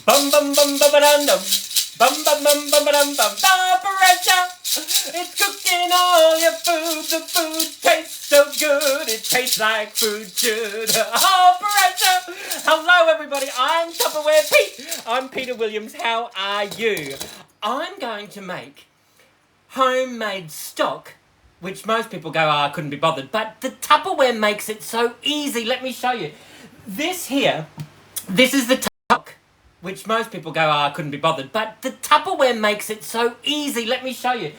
Bum bum bum bum ba dum. Bum bum bum bum ba dum bum. Temperature. It's cooking all your food. The food tastes so good. It tastes like food should. Temperature. Hello everybody. I'm Tupperware Pete. I'm Peter Williams. How are you? I'm going to make homemade stock, which most people go, I couldn't be bothered. But the Tupperware makes it so easy. Let me show you. This is the stock, which most people go, I couldn't be bothered. But the Tupperware makes it so easy. Let me show you.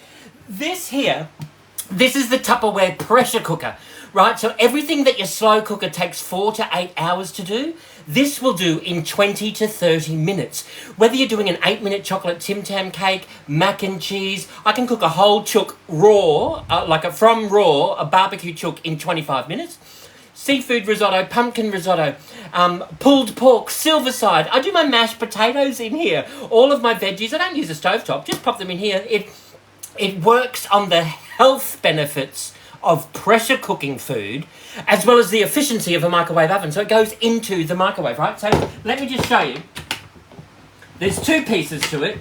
This is the Tupperware pressure cooker, right? So everything that your slow cooker takes 4 to 8 hours to do, this will do in 20 to 30 minutes. Whether you're doing an 8-minute chocolate Tim Tam cake, mac and cheese, I can cook a whole chook raw, a barbecue chook in 25 minutes. Seafood risotto, pumpkin risotto, pulled pork, silverside. I do my mashed potatoes in here. All of my veggies, I don't use a stovetop, just pop them in here. It works on the health benefits of pressure cooking food, as well as the efficiency of a microwave oven. So it goes into the microwave, right? So let me just show you. There's 2 pieces to it.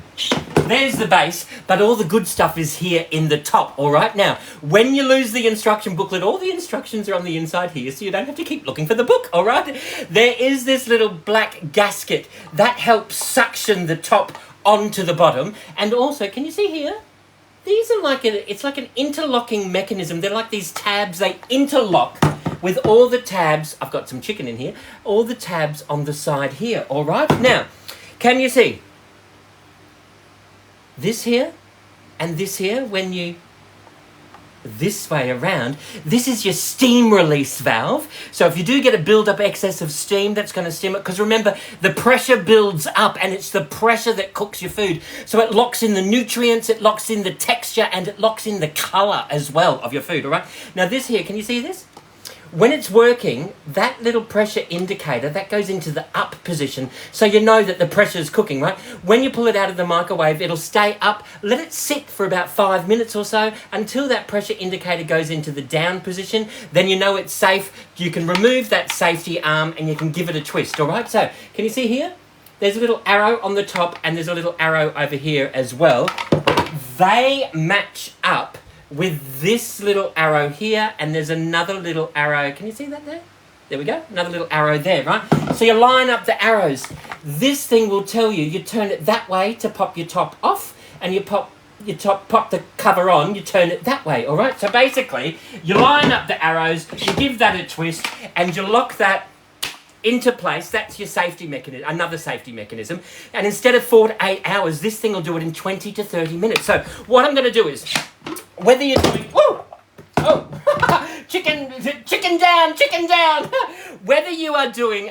There's the base, but all the good stuff is here in the top, all right? Now, when you lose the instruction booklet, all the instructions are on the inside here, so you don't have to keep looking for the book, all right? There is this little black gasket that helps suction the top onto the bottom. And also, can you see here? These are it's like an interlocking mechanism. They're like these tabs. They interlock with all the tabs. I've got some chicken in here. All the tabs on the side here, all right? Now, can you see? This here and this here, when you this way around, this is your steam release valve. So if you do get a build-up excess of steam, that's going to stim it. Because remember, the pressure builds up and it's the pressure that cooks your food. So it locks in the nutrients, it locks in the texture, and it locks in the colour as well of your food, all right? Now this here, can you see this? When it's working, that little pressure indicator, that goes into the up position, so you know that the pressure is cooking, right? When you pull it out of the microwave, it'll stay up. Let it sit for about 5 minutes or so until that pressure indicator goes into the down position. Then you know it's safe. You can remove that safety arm and you can give it a twist, all right? So, can you see here? There's a little arrow on the top and there's a little arrow over here as well. They match up with this little arrow here, and there's another little arrow. Can you see that there? There we go. Another little arrow there, right? So you line up the arrows. This thing will tell you, you turn it that way to pop your top off, and you pop the cover on, you turn it that way, all right? So basically, you line up the arrows, you give that a twist, and you lock that into place. That's your safety mechanism, another safety mechanism. And instead of 4 to 8 hours, this thing will do it in 20 to 30 minutes. So what I'm going to do is, whether you're doing, chicken down. Whether you are doing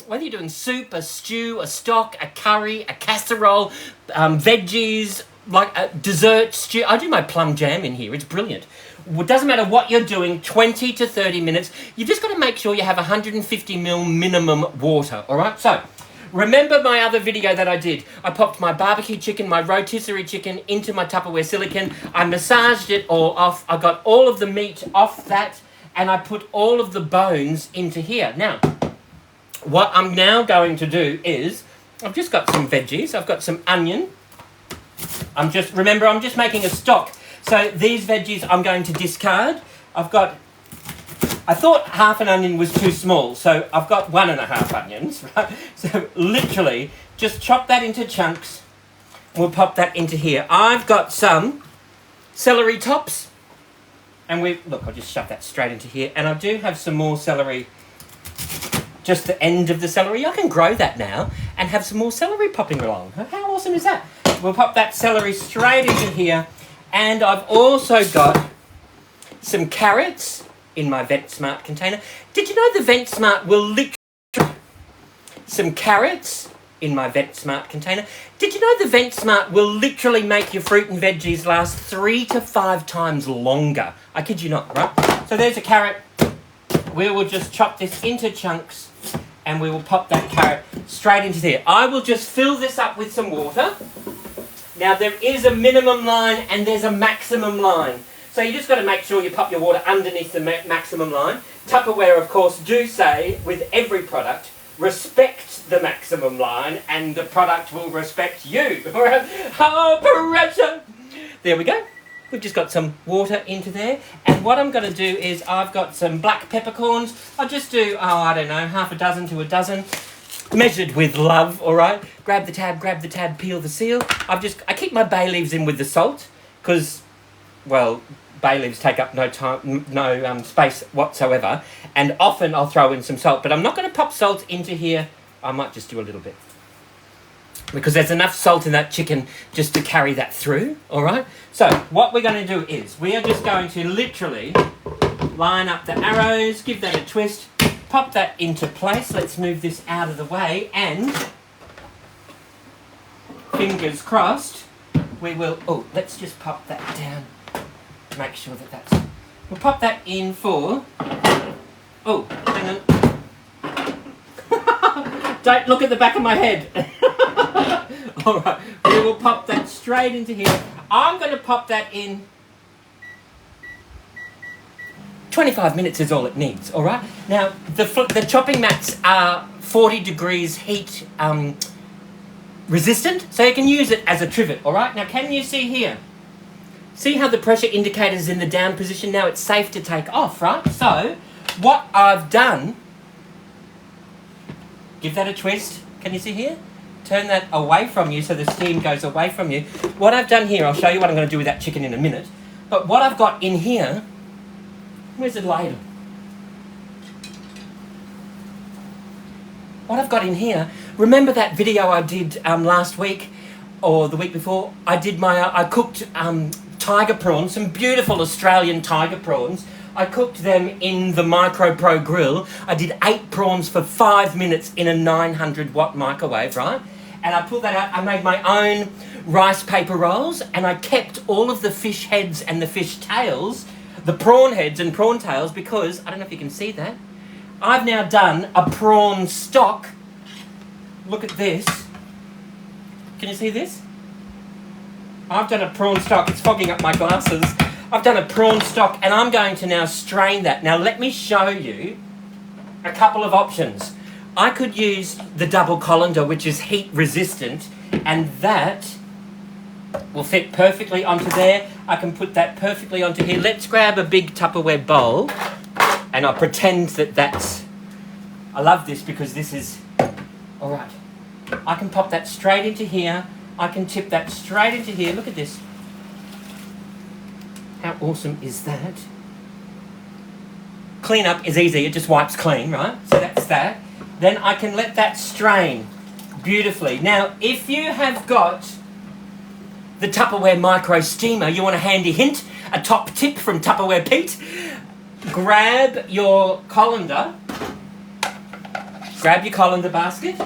whether you're doing soup, a stew, a stock, a curry, a casserole, veggies, like a dessert stew. I do my plum jam in here. It's brilliant. It doesn't matter what you're doing, 20 to 30 minutes. You've just got to make sure you have 150 ml minimum water, all right? So, remember my other video that I did? I popped my barbecue chicken, my rotisserie chicken into my Tupperware silicone. I massaged it all off. I got all of the meat off that, and I put all of the bones into here. Now, what I'm now going to do is, I've just got some veggies. I've got some onion. I'm just making a stock. So these veggies I'm going to discard. I thought half an onion was too small, so I've got 1.5 onions, right? So literally, just chop that into chunks. We'll pop that into here. I've got some celery tops, and I'll just shove that straight into here. And I do have some more celery, just the end of the celery. I can grow that now and have some more celery popping along. How awesome is that? We'll pop that celery straight into here. And I've also got some carrots in my VetSmart container. Did you know the VetSmart will literally... Some carrots in my VetSmart container. Did you know the VetSmart will literally make your fruit and veggies last 3 to 5 times longer? I kid you not, right? So there's a carrot. We will just chop this into chunks and we will pop that carrot straight into there. I will just fill this up with some water. Now, there is a minimum line and there's a maximum line. So you just got to make sure you pop your water underneath the maximum line. Tupperware, of course, do say, with every product, respect the maximum line and the product will respect you. Operation! There we go. We've just got some water into there. And what I'm going to do is I've got some black peppercorns. I'll just do, I don't know, half a dozen to a dozen. Measured with love, all right? Grab the tab, peel the seal. I keep my bay leaves in with the salt because, well, bay leaves take up no space whatsoever. And often I'll throw in some salt, but I'm not going to pop salt into here. I might just do a little bit because there's enough salt in that chicken just to carry that through, all right? So what we're going to do is we are just going to literally line up the arrows, give that a twist, pop that into place. Let's move this out of the way and fingers crossed we will, let's just pop that down to make sure that that's, we'll pop that in for, hang on. Don't look at the back of my head. All right, we will pop that straight into here. I'm going to pop that in. 25 minutes is all it needs, all right? Now, the chopping mats are 40 degrees heat resistant, so you can use it as a trivet, all right? Now, can you see here? See how the pressure indicator is in the down position? Now it's safe to take off, right? So, what I've done, give that a twist. Can you see here? Turn that away from you so the steam goes away from you. What I've done here, I'll show you what I'm going to do with that chicken in a minute. But what I've got in here, where's the ladle? What I've got in here, remember that video I did last week or the week before? I cooked tiger prawns, some beautiful Australian tiger prawns. I cooked them in the Micro Pro grill. I did 8 prawns for 5 minutes in a 900 watt microwave, right? And I pulled that out. I made my own rice paper rolls and I kept all of the fish heads and the fish tails, the prawn heads and prawn tails, because, I don't know if you can see that, I've now done a prawn stock. Look at this. Can you see this? I've done a prawn stock. It's fogging up my glasses. I've done a prawn stock and I'm going to now strain that. Now let me show you a couple of options. I could use the double colander, which is heat resistant, and that will fit perfectly onto there. I can put that perfectly onto here. Let's grab a big Tupperware bowl and I'll pretend that that's... I love this because this is... All right. I can pop that straight into here. I can tip that straight into here. Look at this. How awesome is that? Clean up is easy. It just wipes clean, right? So that's that. Then I can let that strain beautifully. Now, if you have got the Tupperware micro steamer, you want a handy hint, a top tip from Tupperware Pete, grab your colander, basket.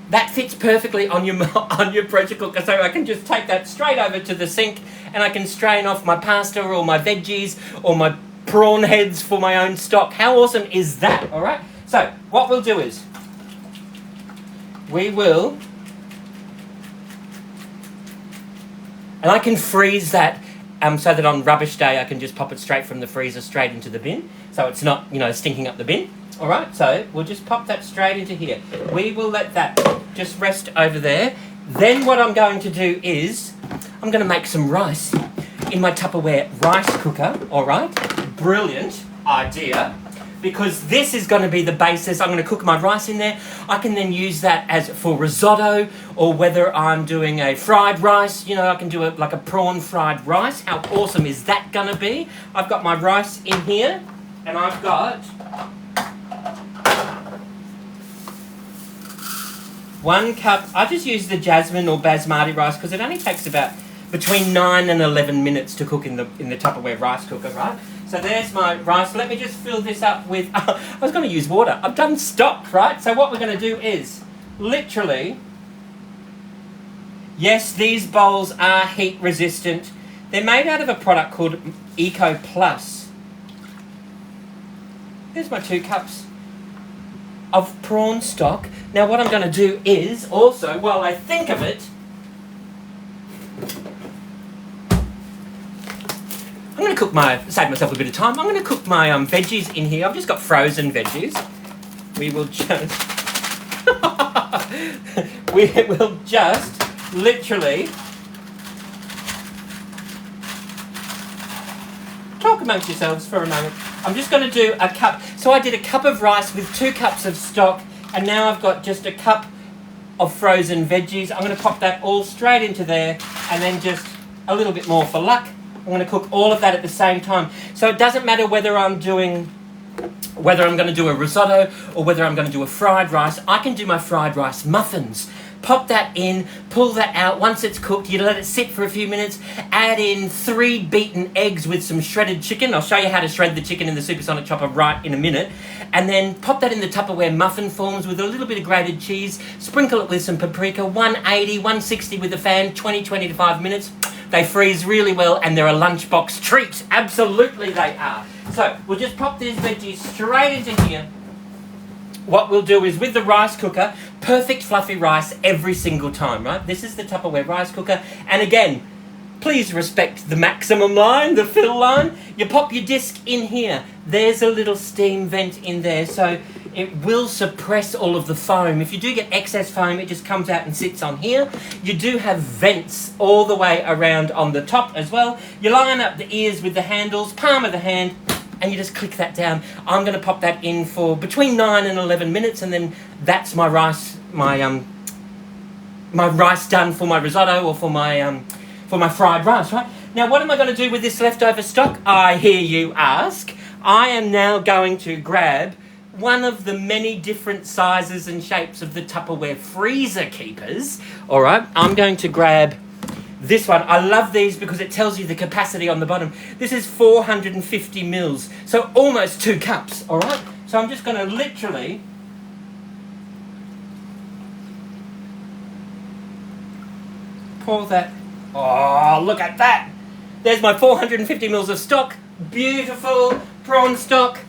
That fits perfectly on your pressure cooker, so I can just take that straight over to the sink and I can strain off my pasta or my veggies or my prawn heads for my own stock. How awesome is that, all right? So what we'll do is we will, and I can freeze that so that on rubbish day I can just pop it straight from the freezer straight into the bin, so it's not, stinking up the bin. All right, so we'll just pop that straight into here. We will let that just rest over there. Then what I'm going to do is I'm going to make some rice in my Tupperware rice cooker, all right? Brilliant idea, because this is going to be the basis. I'm going to cook my rice in there. I can then use that as for risotto, or whether I'm doing a fried rice, I can do like a prawn fried rice. How awesome is that going to be? I've got my rice in here, and I've got 1 cup. I just use the jasmine or basmati rice because it only takes about between 9 and 11 minutes to cook in the Tupperware rice cooker, right? So there's my rice. Let me just fill this up with... I was going to use water. I've done stock, right? So what we're going to do is literally... Yes, these bowls are heat resistant. They're made out of a product called Eco Plus. Here's my 2 cups of prawn stock. Now what I'm going to do is also, while I think of it, I'm going to save myself a bit of time. I'm going to cook my veggies in here. I've just got frozen veggies. we will just we will just literally talk amongst yourselves for a moment. I'm just going to do a cup. So I did a cup of rice with 2 cups of stock, and now I've got just a cup of frozen veggies. I'm going to pop that all straight into there, and then just a little bit more for luck. I'm going to cook all of that at the same time. So it doesn't matter whether I'm going to do a risotto or whether I'm going to do a fried rice. I can do my fried rice muffins. Pop that in, pull that out. Once it's cooked, you let it sit for a few minutes. Add in 3 beaten eggs with some shredded chicken. I'll show you how to shred the chicken in the supersonic chopper right in a minute. And then pop that in the Tupperware muffin forms with a little bit of grated cheese. Sprinkle it with some paprika. 180, 160 with the fan, 20 to 5 minutes. They freeze really well, and they're a lunchbox treat. Absolutely they are. So we'll just pop these veggies straight into here. What we'll do is, with the rice cooker, perfect fluffy rice every single time, right? This is the Tupperware rice cooker. And again, please respect the maximum line, the fill line. You pop your disc in here. There's a little steam vent in there, so it will suppress all of the foam. If you do get excess foam, it just comes out and sits on here. You do have vents all the way around on the top as well. You line up the ears with the handles, palm of the hand, and you just click that down. I'm going to pop that in for between 9 and 11 minutes, and then that's my rice, my rice done for my risotto or for my fried rice, right? Now, what am I going to do with this leftover stock, I hear you ask? I am now going to grab one of the many different sizes and shapes of the Tupperware freezer keepers. All right, I'm going to grab this one. I love these because it tells you the capacity on the bottom. This is 450 mils, so almost 2 cups, all right? So I'm just going to literally pour that. Oh, look at that. There's my 450 mils of stock. Beautiful prawn stock.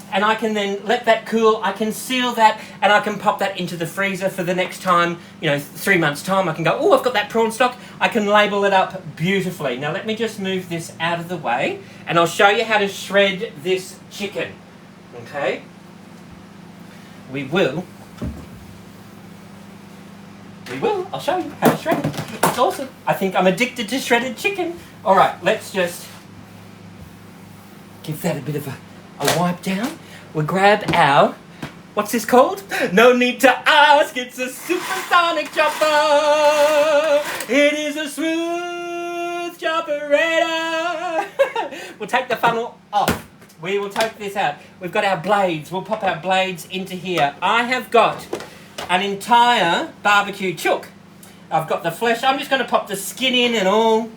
And I can then let that cool. I can seal that, and I can pop that into the freezer for the next time, 3 months' time. I can go, oh, I've got that prawn stock. I can label it up beautifully. Now, let me just move this out of the way, and I'll show you how to shred this chicken. Okay? We will. I'll show you how to shred it. It's awesome. I think I'm addicted to shredded chicken. All right, let's just give that a bit of a wipe down. We'll grab our, what's this called? No need to ask, it's a supersonic chopper. It is a smooth chopper-rator. We'll take the funnel off. We will take this out. We've got our blades. We'll pop our blades into here. I have got an entire barbecue chook. I've got the flesh. I'm just going to pop the skin in and all,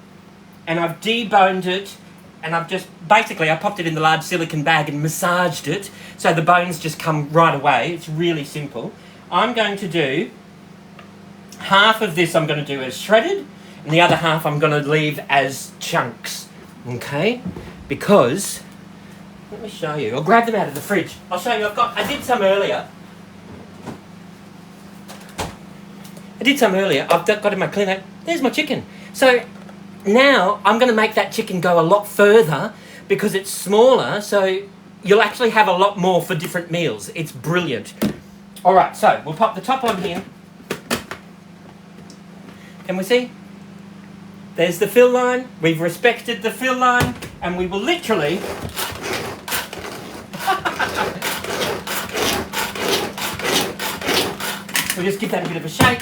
and I've deboned it. And I've just, basically, I popped it in the large silicone bag and massaged it, so the bones just come right away. It's really simple. I'm going to do, half of this I'm going to do as shredded, and the other half I'm going to leave as chunks, okay? Because, let me show you. I'll grab them out of the fridge. I'll show you. I did some earlier. I've got in my cleaner. There's my chicken. So now I'm going to make that chicken go a lot further because it's smaller, so you'll actually have a lot more for different meals. It's brilliant. All right, so we'll pop the top on here. Can we see? There's the fill line. We've respected the fill line, and we will literally we'll just give that a bit of a shake.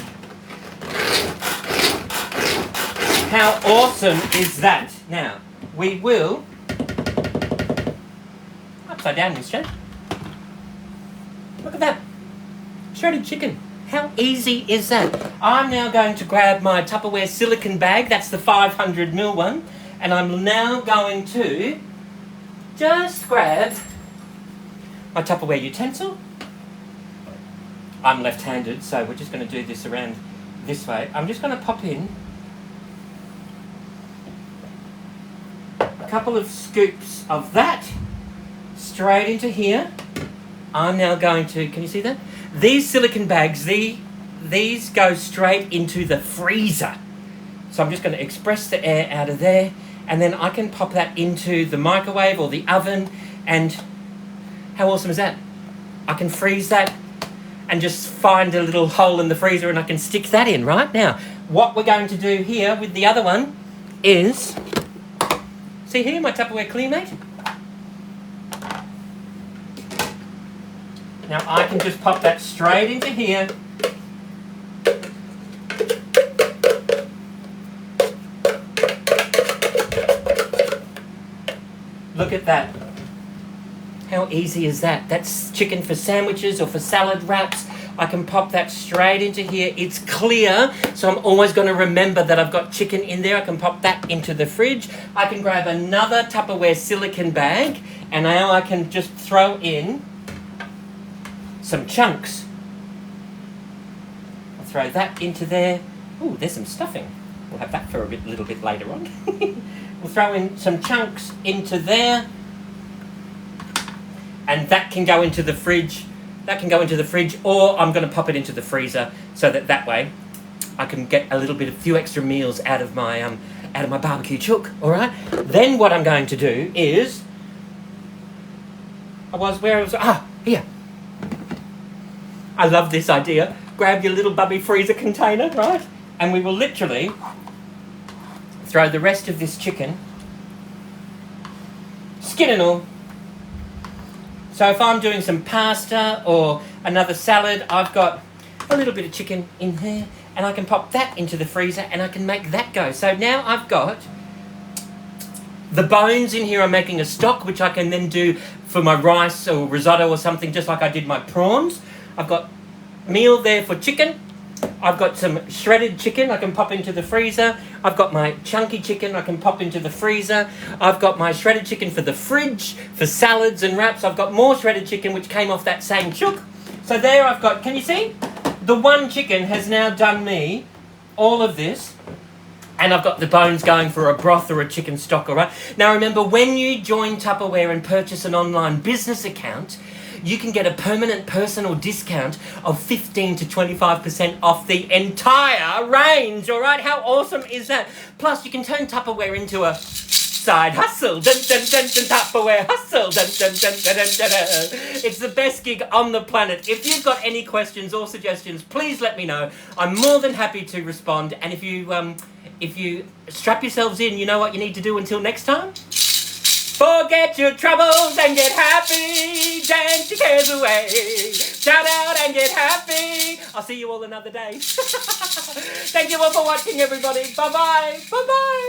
How awesome is that? Now, we will upside down this, Jay. Look at that. Shredded chicken. How easy is that? I'm now going to grab my Tupperware silicone bag. That's the 500ml one. And I'm now going to just grab my Tupperware utensil. I'm left-handed, so we're just going to do this around this way. I'm just going to pop in a couple of scoops of that straight into here. I'm now going to, can you see that? These silicone bags, these go straight into the freezer. So I'm just going to express the air out of there, and then I can pop that into the microwave or the oven, and how awesome is that? I can freeze that and just find a little hole in the freezer and I can stick that in right now. What we're going to do here with the other one is, see here, my Tupperware Clearmate? Now I can just pop that straight into here. Look at that. How easy is that? That's chicken for sandwiches or for salad wraps. I can pop that straight into here. It's clear, so I'm always going to remember that I've got chicken in there. I can pop that into the fridge. I can grab another Tupperware silicone bag, and now I can just throw in some chunks. I'll throw that into there. Ooh, there's some stuffing. We'll have that for a little bit later on. We'll throw in some chunks into there. And that can go into the fridge. That can go into the fridge, or I'm going to pop it into the freezer so that way I can get a few extra meals out of my barbecue chook. All right. Then what I'm going to do is, here. I love this idea. Grab your little bubby freezer container, right? And we will literally throw the rest of this chicken, skin and all. So if I'm doing some pasta or another salad, I've got a little bit of chicken in there, and I can pop that into the freezer and I can make that go. So now I've got the bones in here. I'm making a stock, which I can then do for my rice or risotto or something, just like I did my prawns. I've got meal there for chicken. I've got some shredded chicken I can pop into the freezer. I've got my chunky chicken I can pop into the freezer. I've got my shredded chicken for the fridge, for salads and wraps. I've got more shredded chicken which came off that same chook. So there I've got, can you see? The one chicken has now done me all of this. And I've got the bones going for a broth or a chicken stock, all right? Now remember, when you join Tupperware and purchase an online business account, you can get a permanent personal discount of 15 to 25% off the entire range, all right? How awesome is that? Plus, you can turn Tupperware into a side hustle. Dun, dun, dun, dun, Tupperware hustle. Dun, dun, dun, dun, dun, dun, dun. It's the best gig on the planet. If you've got any questions or suggestions, please let me know. I'm more than happy to respond. And if you strap yourselves in, you know what you need to do until next time? Forget your troubles and get happy. Dance your cares away. Shout out and get happy. I'll see you all another day. Thank you all for watching, everybody. Bye-bye. Bye-bye.